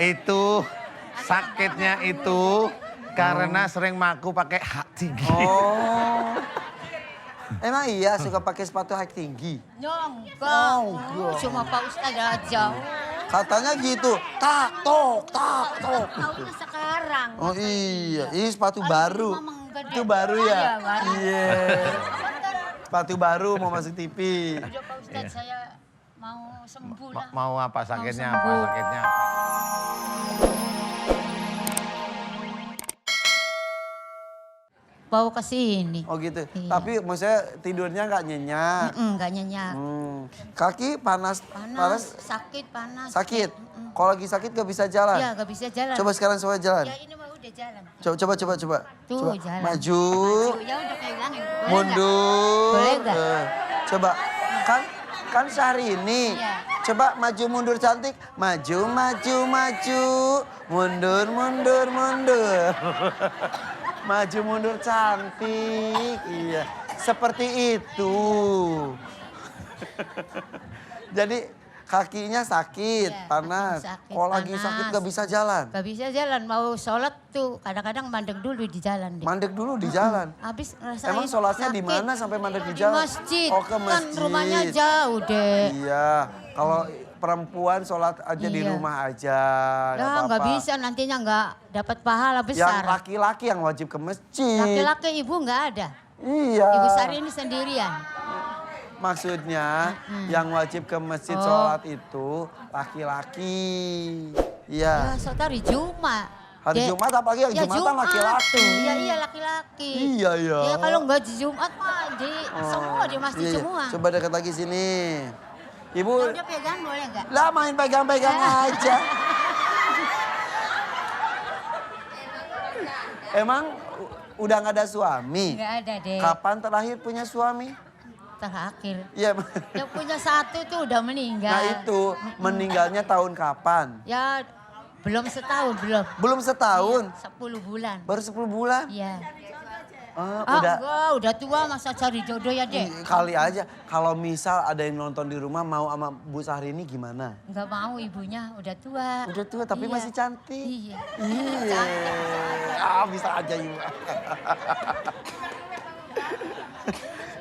Itu sakitnya itu karena sering maku pakai hak tinggi. Oh. Emang iya suka pakai sepatu hak tinggi? Enggak. Cuma Pak Ustadz aja. Katanya gitu, tak tok. Tahunya sekarang. Oh iya, ini sepatu Kalau baru. dulu memang enggak Itu deh. baru ya? Iya, baru. Iya. Sepatu baru mau masuk TV. Udah Pak Ustadz saya mau sembuh lah. Mau apa sakitnya Mau apa sembuh. sakitnya apa? Bawa ke sini. Oh gitu. Iya. Tapi maksudnya tidurnya nggak nyenyak. Enggak nyenyak. Kaki panas. Panas, sakit, panas. Sakit. Kalau lagi sakit nggak bisa jalan. Iya, enggak bisa jalan. Coba sekarang semua jalan. Ya ini mah udah jalan. Coba. Tuh, Coba. jalan. Maju. Ya udah pegangin. Boleh Mundur. Boleh nggak? Coba. Kan sehari ini. Iya. Coba maju mundur cantik. Maju. Mundur. Maju mundur cantik. Iya. Seperti itu. Jadi kakinya sakit, Iya, panas. sakit, Kalau lagi panas. sakit gak bisa jalan. Gak bisa jalan, mau sholat tuh kadang-kadang mandek dulu di jalan deh. Mandek dulu di jalan. Habis ngerasain Emang sholatnya di sakit. mana sampai mandek di Di jalan? masjid. Oh ke masjid. Kan rumahnya jauh deh. Iya, kalau perempuan sholat aja di Iya. rumah aja. Ya nggak bisa, nantinya nggak dapat pahala Yang besar. laki-laki yang wajib ke masjid. Laki-laki ibu nggak ada. Iya. Ibu Sari ini sendirian. Maksudnya yang wajib ke masjid Oh. sholat itu laki-laki. Ya, Iya. saudari Jumat. Hari Jumat apalagi yang Jumatan laki-laki. tuh. Iya laki-laki. Iya, iya. Ya kalau nggak di Jumat mah semua di masjid Iya. semua. Coba dekat lagi sini. Ibu, Ya udah pegang boleh nggak? lah main pegang-pegang aja. Emang udah nggak ada suami? Nggak ada deh. Kapan terakhir punya suami? Terakhir. Iya. Yang punya satu tuh udah meninggal. Nah itu meninggalnya tahun kapan? Ya belum setahun, belum. Belum setahun, 10 bulan. baru 10 bulan. Iya. Ah, Ah, enggak, udah tua masa cari jodoh ya, Dek. Kali aja kalau misal ada yang nonton di rumah mau sama Bu Syahrini gimana? Enggak mau ibunya, udah tua. Udah tua tapi Iya. masih cantik. Iya. Iya. Ah bisa aja Ibu.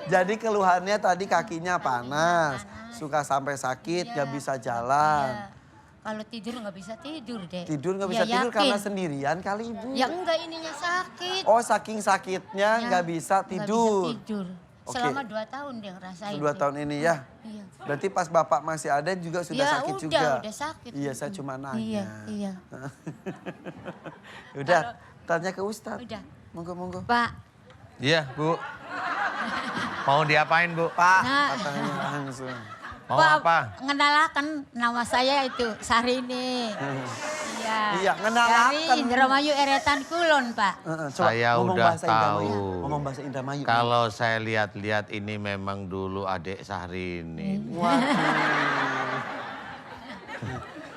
Jadi keluhannya tadi kakinya panas, suka sampai sakit, Iya. gak bisa jalan. Iya. Kalau tidur nggak bisa tidur, Dek. Tidur gak Ya, bisa tidur yakin. karena sendirian kali Ibu. Ya enggak, ininya sakit. Oh saking sakitnya Ya, nggak bisa nggak tidur. bisa tidur. Oke. Selama 2 tahun dia ngerasain. 2 tahun ini ya. Iya. Berarti pas Bapak masih ada juga sudah Ya, sakit udah, juga. udah sakit. Iya saya cuma nanya. Iya. Udah tanya ke Ustadz. Udah. Monggo. Pak, Iya Bu. Mau diapain Bu? Pak Nah. katanya langsung. Mau Pak, apa? ngenalakan nama saya itu Sarini. Iya, ngenalakan. Dari Indramayu Eretan Kulon, Pak. Coba Saya ngomong udah bahasa Indramayu. tahu. Ngomong bahasa Indramayu. Kalau saya lihat-lihat ini memang dulu adik Syahrini. Waduh.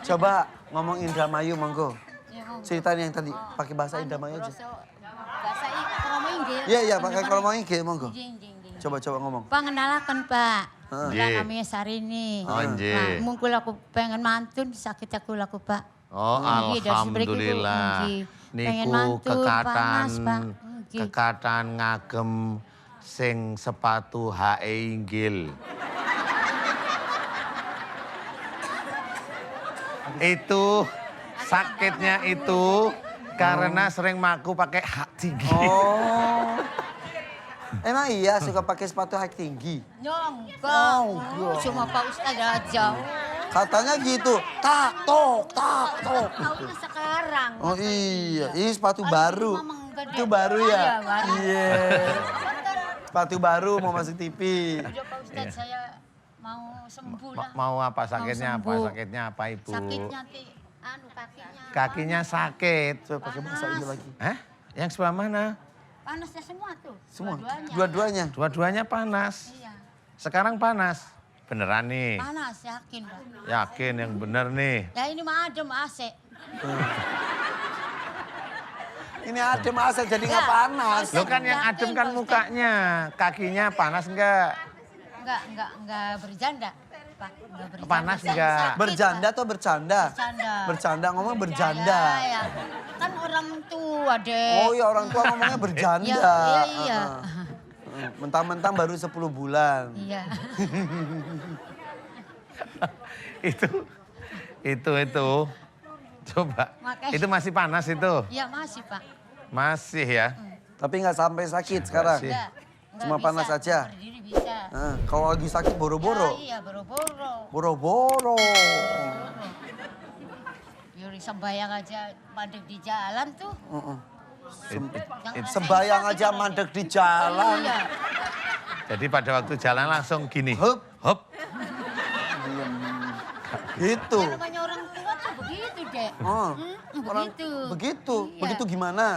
Coba ngomong Indramayu monggo. Ceritain yang tadi pakai bahasa Indramayu aja. Bahasa Kromo Inggil. Iya pakai kromo iki monggo. Jing. Coba ngomong. Pak, ngenalakan, Pak. Iya. Namanya Sarini. Oh, nggih. Nah, mungkin aku pengen mantun, sakit aku laku, Pak. Oh Nggih, dari sebrek ibu, alhamdulillah. nggih. Pengen Niku mantul, panas, Pak. Nggih. kekatan ngagem sing sepatu HE inggil. Itu sakitnya itu karena sering maku pakai hak tinggi. Oh. Emang iya suka pakai sepatu hak tinggi? Enggak. enggak. Cuma Pak Ustadz aja. Katanya gitu, tak tok. Tahunya sekarang. Oh iya, ini sepatu Kalau baru. dulu memang enggak deh. Itu baru ya? Iya, baru. Iya. Sepatu baru mau masuk TV. Udah Pak Ustadz saya mau sembuh lah. Mau apa sakitnya apa? sembuh. Sakitnya apa Ibu? Sakitnya kakinya. Kakinya sakit. Coba pakai bahasa Inggris lagi. Hah? Yang sebelah mana? Panasnya semua tuh. Semua, Dua-duanya. dua-duanya. Dua-duanya panas. Iya. Sekarang panas. Beneran nih? Panas, yakin, Pak. Yakin yang bener nih. Ya ini mah adem AC. Ini adem asal jadi nggak panas. Lo kan yang Yakin, adem kan Pak Ustadz. mukanya. Kakinya panas enggak? Enggak berjanda. Pak. Enggak bercanda. Panas Sakit, enggak? Pak. Berjanda atau bercanda? Bercanda. Bercanda, ngomong berjanda. Ya. Kan orang tua, Dek. Oh iya, orang tua ngomongnya berjanda. Iya. Mentang-mentang baru 10 bulan. Iya. Itu. Coba. Makanya. Itu masih panas itu? Iya masih, Pak. Masih ya? Tapi nggak sampai sakit sekarang. Masih. Enggak. Cuma Bisa. panas aja? Berdiri bisa. Kalau lagi sakit boro-boro. Iya, boro-boro. Boro-boro. Yuri sembayang aja mandek di jalan tuh. Jangan Sembayang rasain aja sakit, mandek di jalan. Iya. Jadi pada waktu jalan langsung gini. Hup. Hop. Gitu. Ya, namanya orang tua tuh begitu, Dek. Begitu. Begitu. Iya. Begitu gimana?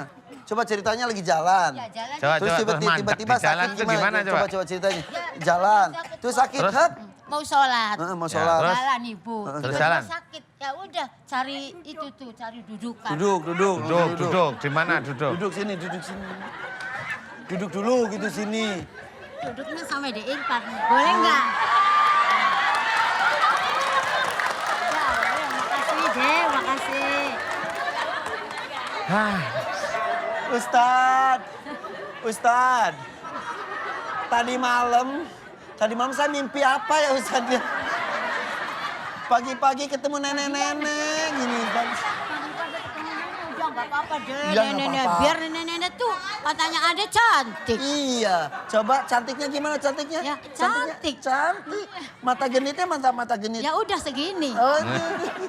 Coba ceritanya lagi jalan. Ya, jalan. Coba, Terus terus mandek tiba-tiba di jalan sakit itu gimana? gimana, coba? Coba ceritanya. Ya, Jalan. sakit, Terus Pak. sakit, Terus? hap. Mau sholat. Mau Ya, sholat. terus? Jalan ibu. Terus Ibu jalan? sakit. Ya udah cari itu tuh, cari dudukan. Duduk. Duduk. Di mana duduk? Duduk sini. Duduk dulu gitu sini. Duduknya sampai di Irfan. Boleh nggak? Ya, boleh. Makasih, Dek. Makasih. Hah. Ustad. Tadi malam saya mimpi apa ya Ustad? Pagi-pagi ketemu nenek-nenek gini kan. Daripada ketemu nenek, udah nggak apa-apa deh. Ya, nggak Nenek-nenek. apa-apa. Biar nenek-nenek tuh katanya ada cantik. Iya, coba cantiknya gimana cantiknya? Ya, Cantiknya? Cantik. Mata genitnya mata genit. Ya udah segini. Oh,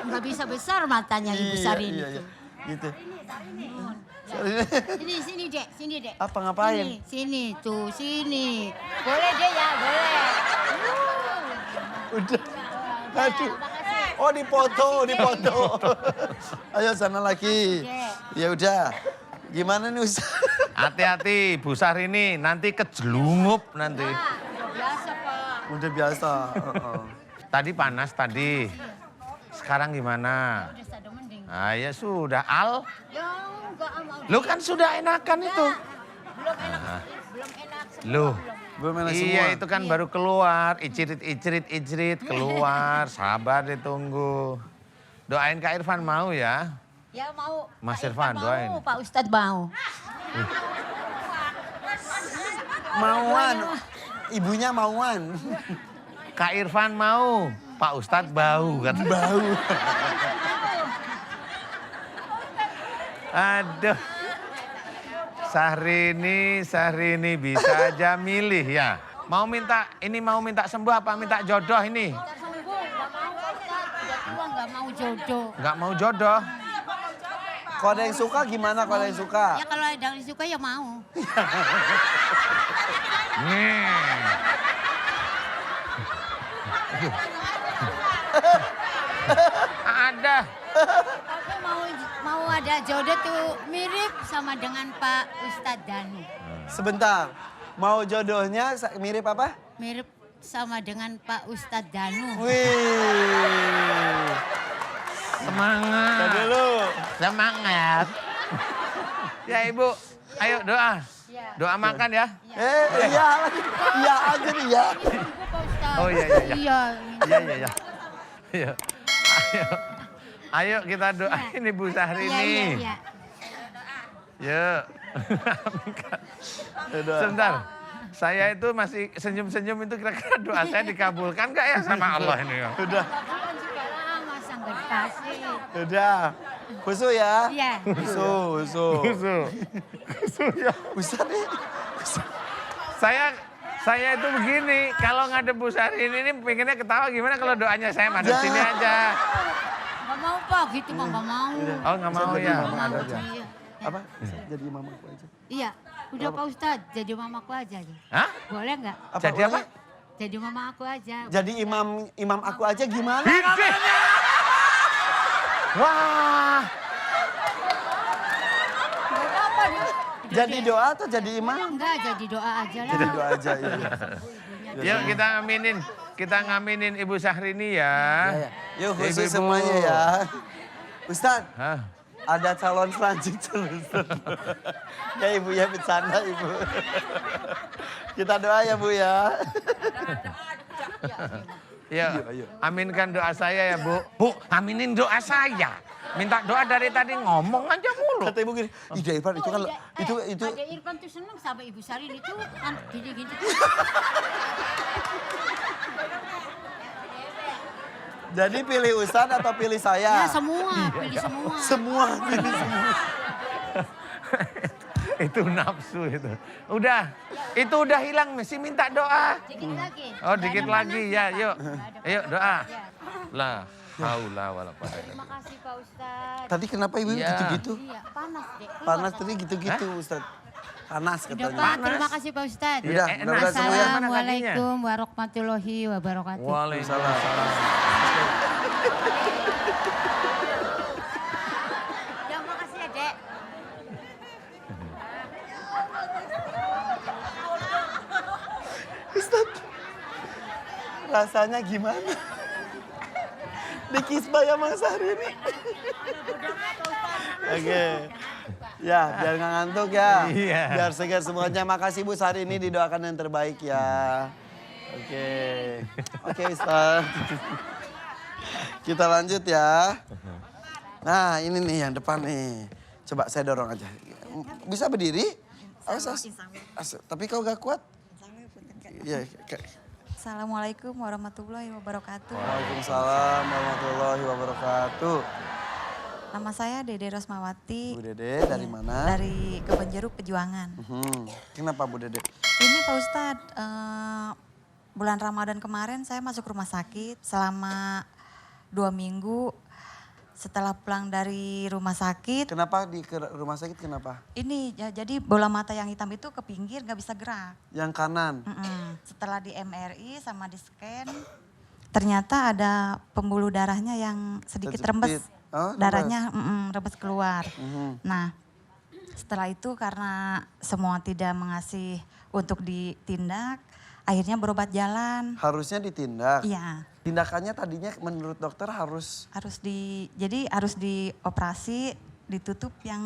Nggak bisa besar matanya Ibu Sarini iya. tuh. Gitu. Sini Dek. Apa ngapain? Sini. Boleh deh ya, boleh. Udah. Aduh. Oh dipoto. Ayo sana lagi. Ya udah. Gimana nih Ustaz? Hati-hati Bu Syahrini, nanti kejelungup nanti. Udah biasa, Pak. Udah biasa. Tadi panas tadi. Sekarang gimana? Udah sada mending. Ah ya sudah, Al. Ya enggak mau. Lu kan sudah enakan itu. Belum enak. Loh. Belum enak semua. Iya itu kan baru keluar, icrit keluar, sabar ditunggu. Doain Kak Irfan mau ya. Ya mau. Mas Pak Irfan, mau, doain. Pak Ustadz mau. Mauan. Ibunya mauan. Kak Irfan mau, Pak Ustadz bau kata. Bau. Aduh. Syahrini bisa aja milih ya. Mau minta sembuh apa minta jodoh ini? Ntar sembuh, nggak mau Ustadz. Udah tua nggak mau jodoh. Nggak mau jodoh. Kalau ada yang suka gimana kalau ada yang suka? Ya kalau ada yang suka ya mau. Ada. Tapi mau ada jodoh tuh mirip sama dengan Pak Ustadz Danu. Sebentar. Mau jodohnya mirip apa? Mirip sama dengan Pak Ustadz Danu. Wih. Semangat. Dulu. Semangat. Ya Ibu, ayo doa. Iya. Doa makan ya. Iya lagi. Iya aja nih ya. Ibu Pak Ustadz. Oh iya. Iya. Iya. Ayo kita doain Ibu Syahrini. Iya. Yuk. Sebentar. Saya itu masih senyum-senyum itu kira-kira doa saya dikabulkan gak ya sama Allah ini ya? Udah. Kan juga lama nggak dikasih. Udah. Khusus ya? Iya. Khusus. Khusus ya. Ustaz nih. Saya itu begini, kalau ngadep Bu Syahrini ini pengennya ketawa gimana kalau doanya saya madep Ya. sini aja. Nggak mau Pak, gitu Pak, nggak mau. Oh nggak mau Jadi ya? mama Nggak mau, aja. iya. Apa? Jadi mama aku aja. Iya, udah Pak Ustadz, jadi mamaku aja. Hah? Boleh nggak? Jadi apa? Jadi mama aku aja. Jadi imam aku aja gimana? Hidih! Wah, Nggak apa-apa deh. Jadi doa atau jadi imam? Enggak, jadi doa aja lah. Jadi doa aja ya. yuk kita ngaminin Ibu Syahrini ya. Ya. Yuk khusus Ibu-ibu. semuanya ya. Ustaz, Hah? ada calon selanjutnya. Ya ibu ya bercanda ibu. Kita doa ya bu ya. Ya, Ayo. aminkan doa saya ya Bu. Bu, aminin doa saya. Minta doa dari tadi ngomong aja mulu. Kata ibu gini, ide Irfan itu kan itu Ada Irfan tuh seneng sama Ibu Sarin itu kan gini-gini. jadi pilih Ustadz atau pilih Ya saya? semua, pilih semua. Semua pilih semua. Itu nafsu itu. Udah, itu udah hilang mesti minta doa. Dikit lagi. Oh, Nggak dikit ada lagi panas, ya, Pak. yuk. Nggak ada Ayo panas. doa. Ya. La haula wala quwata illa Terima billah. kasih Pak Ustadz. Tadi kenapa ibu Iya. gitu-gitu? Iya, panas deh. Keluar, Panas Pak. tadi gitu-gitu Ustadz. Panas Udah katanya. Pak, terima kasih Pak Ustadz. Udah, Eh, mudah-mudahan semua ya. Assalamualaikum warahmatullahi wabarakatuh. Waalaikumsalam. Ya makasih ya Dek. Ustadz, rasanya gimana? Dikisbah ya Mas hari ini. Oke. Ya, biar nggak ngantuk ya. Iya. Biar segar semuanya. Makasih Bu hari ini didoakan yang terbaik ya. Oke. Oke Ustadz. Kita lanjut ya. Nah ini nih yang depan nih. Coba saya dorong aja. Bisa berdiri? Tapi kau gak kuat? Iya. Assalamualaikum warahmatullahi wabarakatuh. Waalaikumsalam warahmatullahi wabarakatuh. Nama saya Dede Rosmawati. Bu Dede dari Iya, mana? Dari Kebonjeruk Pejuangan. Kenapa Bu Dede? Ini Pak Ustadz, bulan Ramadan kemarin saya masuk rumah sakit selama 2 minggu. Setelah pulang dari rumah sakit, Kenapa ke rumah sakit kenapa? ini ya, jadi bola mata yang hitam itu ke pinggir nggak bisa gerak. Yang kanan. Setelah di MRI sama di scan, ternyata ada pembuluh darahnya yang sedikit rembes. Oh, rembes. Darahnya rembes keluar. Nah, setelah itu karena semua tidak mengasih untuk ditindak, akhirnya berobat jalan. Harusnya ditindak. Iya, Tindakannya tadinya menurut dokter harus jadi harus dioperasi, ditutup yang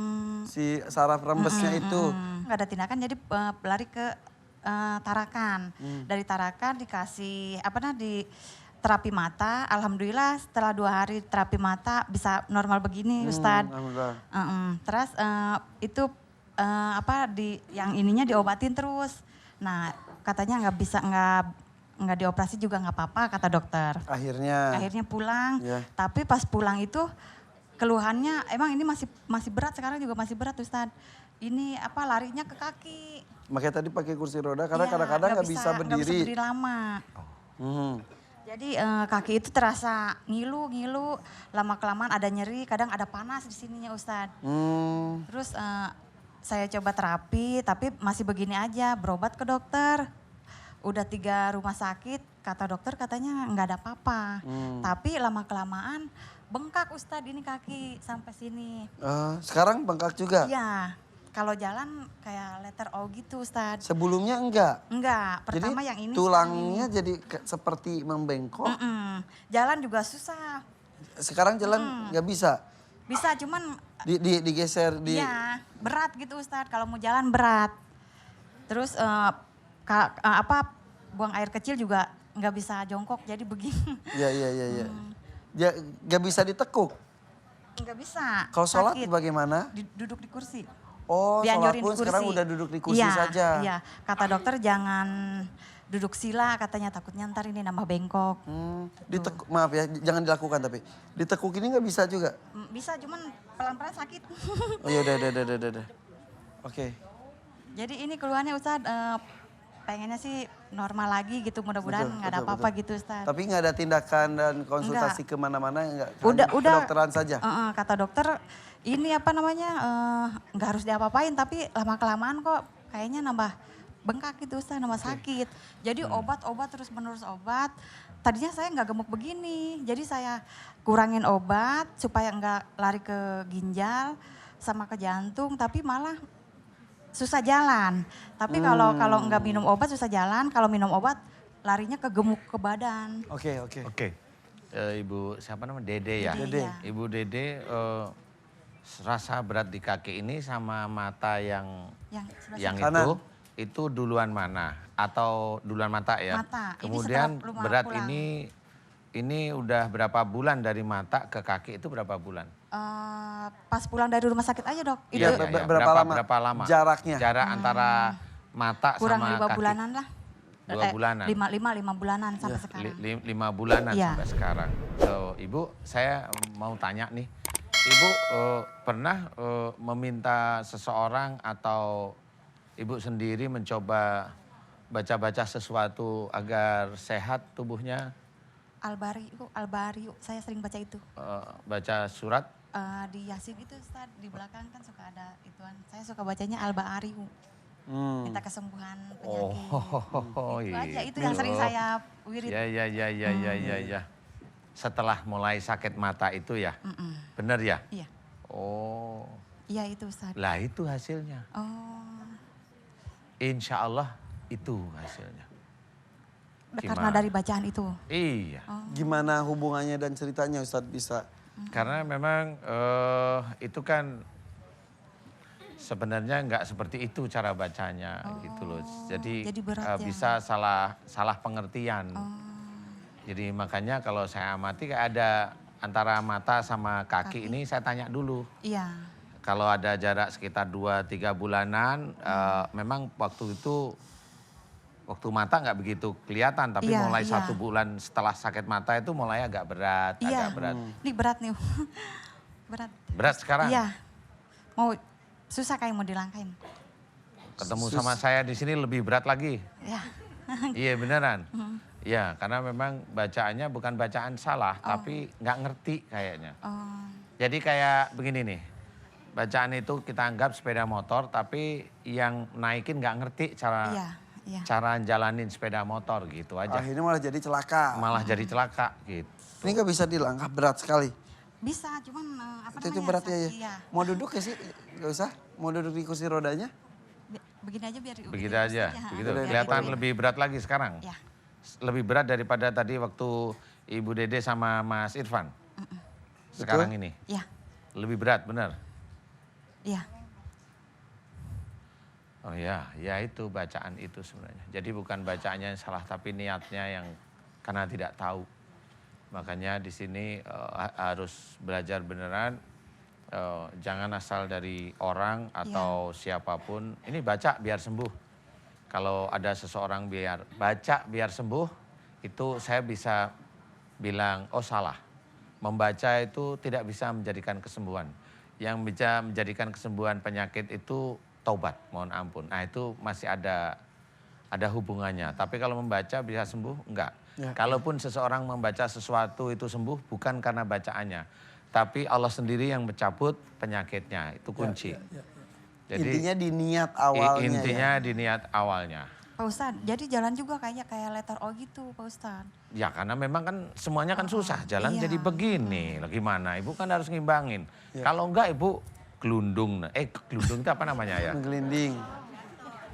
si saraf rembesnya itu. nggak ada tindakan, jadi lari ke Tarakan. Dari Tarakan dikasih di terapi mata. Alhamdulillah setelah 2 hari terapi mata bisa normal begini, Ustadz. Alhamdulillah. Terus itu yang ininya diobatin terus. Nah katanya nggak dioperasi juga nggak apa-apa kata dokter. Akhirnya pulang. Iya. Tapi pas pulang itu keluhannya emang ini masih berat, sekarang juga masih berat Ustadz. Ini larinya ke kaki. Makanya tadi pakai kursi roda karena Iya, kadang-kadang nggak bisa nggak bisa berdiri. berdiri lama. Mhm. Jadi kaki itu terasa ngilu, lama-kelamaan ada nyeri, kadang ada panas di sininya Ustadz. Terus saya coba terapi tapi masih begini aja, berobat ke dokter. Udah 3 rumah sakit, kata dokter katanya nggak ada apa-apa. Tapi lama-kelamaan bengkak Ustadz ini kaki sampai sini. Sekarang bengkak juga? Iya, kalau jalan kayak letter O gitu Ustadz. Sebelumnya enggak? Enggak, pertama Jadi yang ini. tulangnya jadi seperti membengkok. Jalan juga susah. Sekarang jalan nggak bisa? Bisa cuman Digeser di... iya, berat gitu Ustadz, kalau mau jalan berat. Terus buang air kecil juga nggak bisa jongkok, jadi begini. Iya. Nggak bisa ditekuk? Nggak bisa. Kalau sholat sakit. bagaimana? Duduk di kursi. Oh, sholat Dianjurin pun di kursi. sekarang udah duduk di kursi saja. Iya, kata dokter jangan duduk sila, katanya takutnya ntar ini nambah bengkok. Ditekuk, maaf ya, jangan dilakukan tapi. Ditekuk ini nggak bisa juga? Bisa, cuman pelan-pelan sakit. Oh ya udah. Oke. Jadi ini keluhannya Ustadz, pengennya sih normal lagi gitu, mudah-mudahan nggak ada apa-apa gitu Ustadz. Tapi nggak ada tindakan dan konsultasi kemana-mana nggak? Udah. Kedokteran saja? Kata dokter ini nggak harus diapa-apain tapi lama-kelamaan kok kayaknya nambah bengkak gitu Ustaz, nambah sakit. Jadi obat terus menerus obat. Tadinya saya nggak gemuk begini, jadi saya kurangin obat supaya nggak lari ke ginjal sama ke jantung, tapi malah susah jalan. Tapi kalau nggak minum obat susah jalan, kalau minum obat larinya ke gemuk ke badan. Oke. Ibu siapa namanya? Dede ya? Dede. Ibu Dede rasa berat di kaki ini sama mata yang Yang Kanan. itu duluan mana? Atau duluan mata ya? Mata. Ini Kemudian setelah berat pulang. ini ini udah berapa bulan dari mata ke kaki itu berapa bulan? Pas pulang dari rumah sakit aja dok. Itu Iya, berapa lama jaraknya? Jarak antara mata kurang sama 5 kaki. bulanan lah. 2 bulanan. 5 bulanan sampai sekarang. 5 bulanan Iya. sampai sekarang. So, Ibu, saya mau tanya nih. Ibu pernah meminta seseorang atau Ibu sendiri mencoba baca-baca sesuatu agar sehat tubuhnya? Albariu, saya sering baca itu. Baca surat? Di Yasin itu Ustaz, di belakang kan suka ada ituan. Saya suka bacanya Albariu. Minta kesembuhan penyakit. Oh, Itu aja, itu gitu. yang sering saya wirid. Ya. Setelah mulai sakit mata itu ya? Bener ya? Iya. Oh. Iya itu Ustaz. Lah itu hasilnya. Oh. Insya Allah itu hasilnya. Karena dari bacaan itu. Iya. Gimana hubungannya dan ceritanya Ustadz bisa? Karena memang itu kan sebenarnya nggak seperti itu cara bacanya gitu loh. Jadi berat ya. bisa salah pengertian. Jadi makanya kalau saya amati kayak ada antara mata sama kaki ini saya tanya dulu. Iya. Kalau ada jarak sekitar 2-3 bulanan, memang waktu itu waktu mata nggak begitu kelihatan, tapi Iya, mulai iya. 1 bulan setelah sakit mata itu mulai agak berat, Iya. agak berat. Ini berat nih. Berat. Berat sekarang? Iya. Mau susah kayak mau dilangkain. Ketemu sama saya di sini lebih berat lagi. Ya. Iya beneran. Iya, karena memang bacaannya bukan bacaan salah, tapi nggak ngerti kayaknya. Oh. Jadi kayak begini nih, bacaan itu kita anggap sepeda motor, tapi yang naikin nggak ngerti cara Iya. cara jalanin sepeda motor gitu aja. Akhirnya malah jadi celaka. Malah jadi celaka gitu. Ini nggak bisa dilangkah, berat sekali. Bisa, cuman Itu berat ya. Iya. Mau duduk ya sih? Gak usah. Mau duduk di kursi rodanya? Begini aja biar Begitu aja, begitu. Udah, Kelihatan udah. lebih berat lagi sekarang. Ya. Lebih berat daripada tadi waktu Ibu Dede sama Mas Irfan. Sekarang ini. Iya. Lebih berat, benar. Iya. Oh ya, ya itu bacaan itu sebenarnya. Jadi bukan bacaannya yang salah, tapi niatnya yang karena tidak tahu. Makanya di sini harus belajar beneran. Jangan asal dari orang atau siapapun. Ini baca biar sembuh. Kalau ada seseorang baca biar sembuh, itu saya bisa bilang, oh salah. Membaca itu tidak bisa menjadikan kesembuhan. Yang bisa menjadikan kesembuhan penyakit itu taubat, mohon ampun. Nah itu masih ada hubungannya. Tapi kalau membaca bisa sembuh, enggak. Ya. Kalaupun seseorang membaca sesuatu itu sembuh, bukan karena bacaannya. Tapi Allah sendiri yang mencabut penyakitnya, itu kunci. Jadi, intinya di niat awalnya. intinya di niat awalnya. Pak Ustadz, jadi jalan juga kayak letter O gitu Pak Ustadz. Ya karena memang kan semuanya kan susah, jalan iya. jadi begini. Gimana, Ibu kan harus ngimbangin. Kalau enggak Ibu gelundung, gelundung itu apa namanya ya? Menggelinding.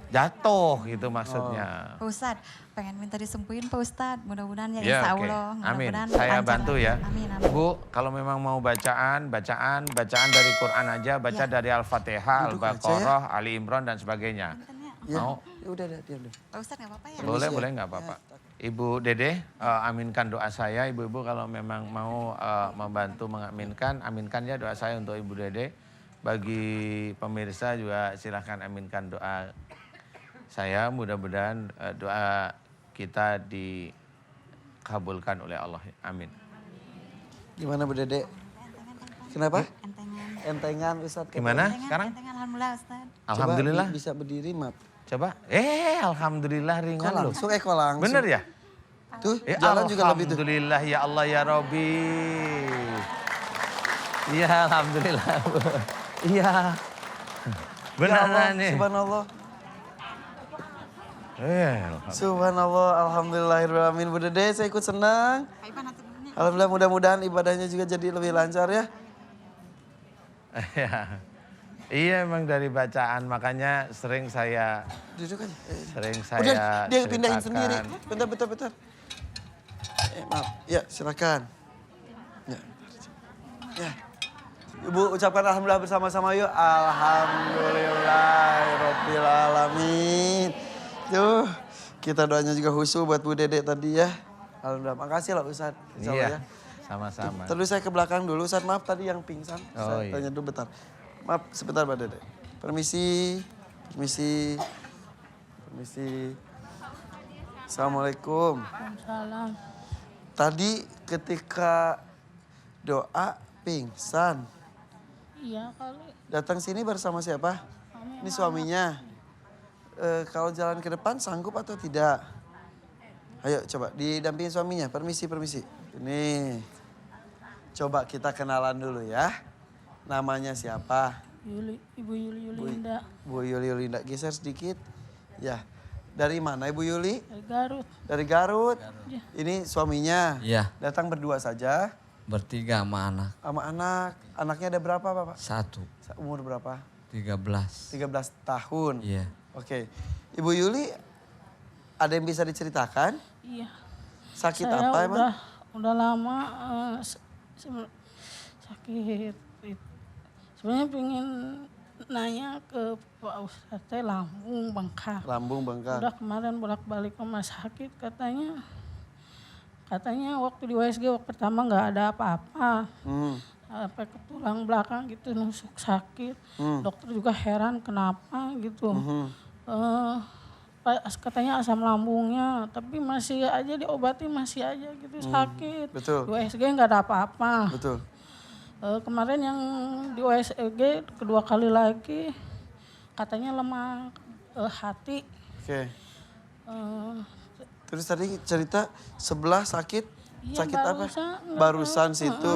Jatuh gitu maksudnya. Pak Ustadz, pengen minta disembuhin Pak Ustadz. Mudah-mudahan ya Ya, insya oke. Allah. Amin. Mudah-mudahan Saya lancar bantu lagi. ya. Amin. Ibu kalau memang mau bacaan dari Quran aja, baca Ya. dari Al-Fatihah, Duduk aja Al-Baqarah, Ali Imran dan sebagainya. Ya, Mau? ya udah diam deh. Pak Ustadz nggak apa-apa ya? Boleh, ya. boleh nggak apa-apa. Ibu Dede, aminkan doa saya. Ibu-ibu kalau memang mau membantu mengaminkan, aminkan ya doa saya untuk Ibu Dede. Bagi pemirsa juga silahkan aminkan doa saya. Mudah-mudahan doa kita dikabulkan oleh Allah. Amin. Gimana Bu Dede? Kenapa? Entengan. Entengan Ustadz. Gimana Entengan, sekarang? entengan, alhamdulillah Ustadz. Alhamdulillah. Coba bisa berdiri, Map. Coba. Alhamdulillah ringan Kok loh. langsung, kok langsung. Bener ya? Tuh, jalan juga lebih tuh. Alhamdulillah ya Allah ya Robbi. Iya alhamdulillah. Iya. Ya Benar Allah, nih. subhanallah. Alhamdulillah. Subhanallah, alhamdulillahirrahmanirrahim. Bu Dede, saya ikut senang. Alhamdulillah, mudah-mudahan ibadahnya juga jadi lebih lancar ya. Iya emang dari bacaan, makanya sering saya Duduk aja. saya Udah, dia pindahin ceritakan. sendiri. Bentar. Maaf, ya silakan. Ya. Ibu ucapkan alhamdulillah bersama-sama yuk. Alhamdulillahirrabbilalamin. Tuh, kita doanya juga khusyuk buat Bu Dede tadi ya. Alhamdulillah. Makasih loh Ustaz. Insya Allah ya. Iya, sama-sama. Terus saya ke belakang dulu Ustaz. Maaf tadi yang pingsan. Oh, Saya iya. tanya dulu bentar. Maaf sebentar Mbak Dede. Permisi. Permisi. Permisi. Assalamualaikum. Salam. Tadi ketika doa pingsan. Iya kali. Datang sini bersama siapa? Ini suaminya. Kalau jalan ke depan sanggup atau tidak? Ayo coba didampingin suaminya. Permisi, permisi. Ini. Coba kita kenalan dulu ya. Namanya siapa? Ibu Yuli Yulinda Bu Yuli Yulinda. Geser sedikit. Ya. Dari mana Ibu Yuli? dari Garut. Dari Garut. Iya. Ini suaminya. Iya, Datang berdua saja. bertiga sama anak. Sama anak. Anaknya ada berapa Bapak? 1, Umur berapa? 13. 13 tahun. Iya. Oke. Ibu Yuli, ada yang bisa diceritakan? Iya. Sakit Saya apa emang? udah lama sakit. Sebenarnya pengen nanya ke Pak Ustadz teh lambung bengkak. Lambung bengkak. Udah kemarin bolak-balik ke rumah sakit katanya waktu di USG waktu pertama nggak ada apa-apa. Sampai ke tulang belakang gitu nusuk sakit. Dokter juga heran kenapa gitu. Katanya asam lambungnya, tapi masih aja diobati masih aja gitu sakit. Betul. Di USG nggak ada apa-apa. Betul. Kemarin yang di USG kedua kali lagi katanya lemah hati. Oke. Eh, Terus tadi cerita sebelah sakit. Iya, Sakit apa? barusan, Barusan situ.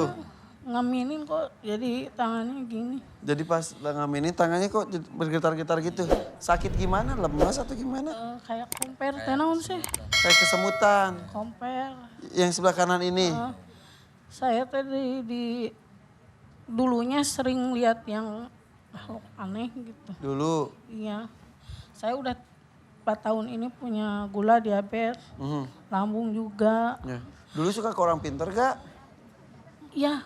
ngaminin kok jadi tangannya gini. Jadi pas ngaminin tangannya kok bergetar-getar gitu. Sakit gimana? Lemas atau gimana? Kayak komper tenaun sih. Kayak kesemutan. Komper. Yang sebelah kanan ini. Saya tadi dulunya sering lihat yang makhluk aneh gitu. Dulu. Iya. Saya udah 4 tahun ini punya gula, diabetes, lambung juga. Ya. Dulu suka ke orang pinter gak? Iya.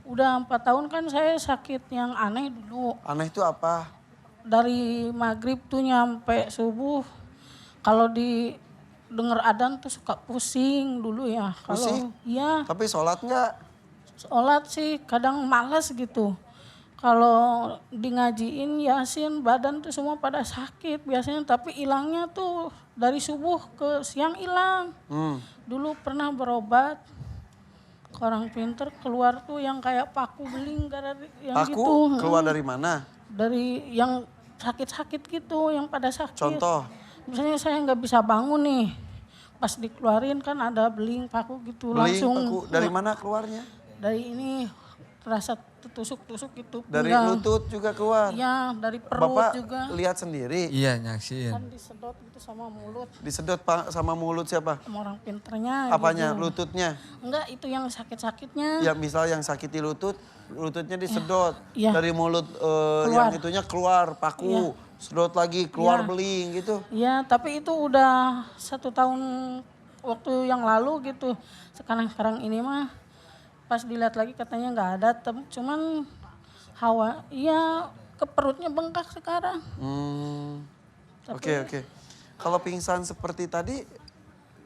Udah 4 tahun kan saya sakit yang aneh dulu. Aneh itu apa? Dari maghrib tuh nyampe subuh. Kalau denger adzan tuh suka pusing dulu ya. Pusing? Iya. Tapi sholat nggak? Sholat sih kadang malas gitu. Kalau di ngajiin Yasin badan tuh semua pada sakit biasanya. Tapi hilangnya tuh dari subuh ke siang hilang. Dulu pernah berobat ke orang pinter keluar tuh yang kayak paku beling. Yang Paku gitu. keluar dari mana? Dari yang sakit-sakit gitu yang pada sakit. Contoh? Misalnya saya nggak bisa bangun nih. Pas dikeluarin kan ada beling paku gitu Beling, langsung. paku. Dari mana keluarnya? Dari ini terasa tusuk-tusuk gitu. Dari pinggang. lutut juga keluar? Iya, dari perut Bapak juga. lihat sendiri? Iya, nyaksin. Kan disedot gitu sama mulut. Disedot sama mulut siapa? Sama orang pinternya. Apanya? Gitu. Lututnya? Enggak, itu yang sakit-sakitnya. Ya misal yang sakit di lutut, lututnya disedot. Iya. Dari mulut Keluar. yang itunya keluar paku. Sedot lagi, keluar Iya. beling gitu. Iya, tapi itu udah 1 tahun waktu yang lalu gitu. Sekarang ini mah pas dilihat lagi katanya nggak ada, cuman iya ke perutnya bengkak sekarang. Oke. Kalau pingsan seperti tadi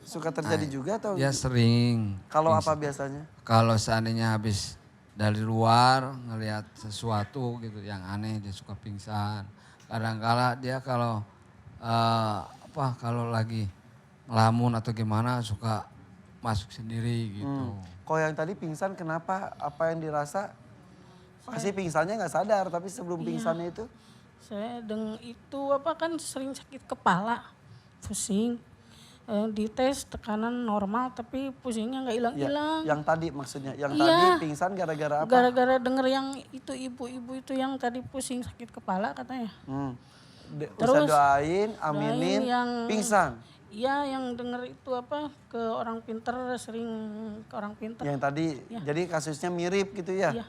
suka terjadi juga atau? Ya sering. Kalau apa biasanya? Kalau seandainya habis dari luar ngelihat sesuatu gitu yang aneh dia suka pingsan. Kadang-kala dia kalau kalau lagi ngelamun atau gimana suka masuk sendiri gitu. Kalau yang tadi pingsan kenapa? Apa yang dirasa? Pasti pingsannya nggak sadar, tapi sebelum pingsannya itu? Saya itu kan sering sakit kepala, pusing. Dites tekanan normal tapi pusingnya nggak hilang-hilang. Yang tadi maksudnya, yang Iya. tadi pingsan gara-gara apa? Gara-gara denger yang itu ibu-ibu itu yang tadi pusing sakit kepala katanya. Terus doain, aminin, doain yang- pingsan. Iya yang denger itu ke orang pinter, sering ke orang pinter. Yang tadi, jadi kasusnya mirip gitu ya? Iya,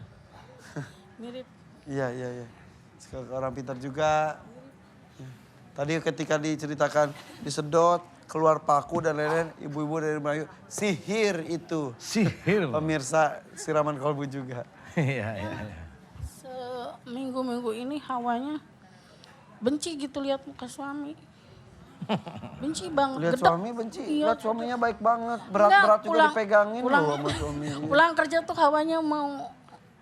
mirip. Iya. Ke orang pintar juga. Tadi ketika diceritakan disedot, keluar paku dan lain-lain, ibu-ibu dari Melayu, sihir itu. Sihir. Pemirsa siraman kolbu juga. Iya. Seminggu-minggu ini hawanya benci gitu lihat muka suami. Benci banget. Lihat gedek. suami benci, Iya. lihat suaminya baik banget. Berat-berat Enggak, juga dipegangin pulang, loh sama suaminya. pulang kerja tuh hawanya mau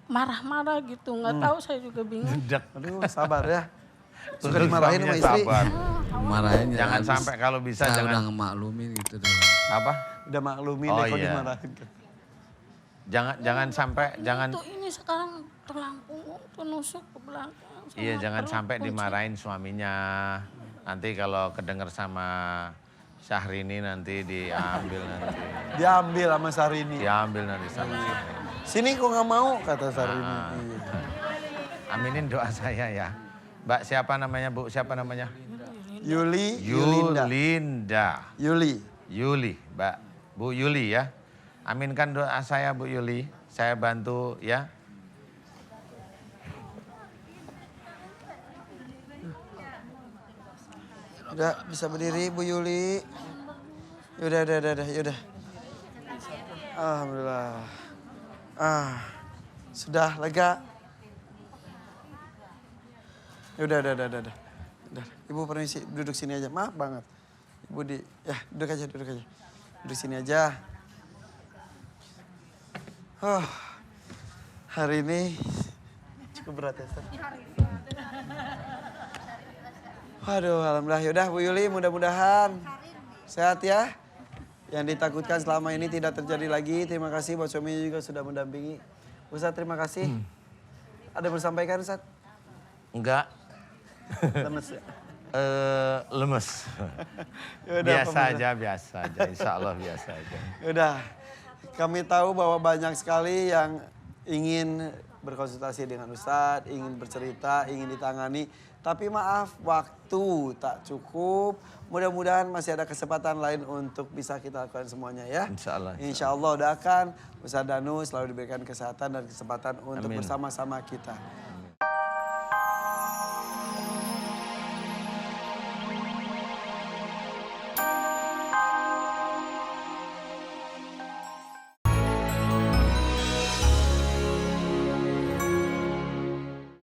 marah-marah gitu. Nggak tahu saya juga bingung. Aduh sabar ya. Suka Untuk dimarahin sama suaminya istri. sabar. Marahin ya. Jangan habis. sampai kalau bisa Saya jangan udah ngemaklumin gitu deh. apa? Udah maklumin Oh, deh kok iya. dimarahin. Jangan sampai jangan Tuh ini sekarang tulang punggung tuh nusuk ke belakang. sama iya jangan perut, sampai kunci. dimarahin suaminya. Nanti kalau kedenger sama Syahrini nanti diambil nanti. Diambil sama Sarini. Diambil nanti sama Syahrini. Sini kok nggak mau kata Sarini. Iya. Aminin doa saya ya. Mbak siapa namanya Bu? Siapa namanya? Yuli, Yulinda. Yulinda. Yuli. Yuli, Mbak. Bu Yuli ya. Aminkan doa saya Bu Yuli. Saya bantu ya. Udah bisa berdiri Bu Yuli. Yaudah, yaudah. Alhamdulillah. Sudah lega. Yaudah, udah. Ibu permisi, duduk sini aja. Maaf banget. Ibu duduk aja. Duduk sini aja. Hari ini cukup berat ya, Ustaz. Waduh, alhamdulillah. Yaudah Bu Yuli, mudah-mudahan sehat ya. Yang ditakutkan selama ini tidak terjadi lagi. Terima kasih buat suaminya juga sudah mendampingi. Ustaz, terima kasih. Ada yang bersampaikan, Ustaz? Enggak. Lemes ya? Lemes. Yaudah, biasa aja. Insya Allah biasa aja. Yaudah, kami tahu bahwa banyak sekali yang ingin berkonsultasi dengan Ustadz, ingin bercerita, ingin ditangani. Tapi maaf, waktu tak cukup. Mudah-mudahan masih ada kesempatan lain untuk bisa kita lakukan semuanya ya. Insya Allah. Insya Allah doakan Ustadz Danu selalu diberikan kesehatan dan kesempatan untuk Amin. bersama-sama kita.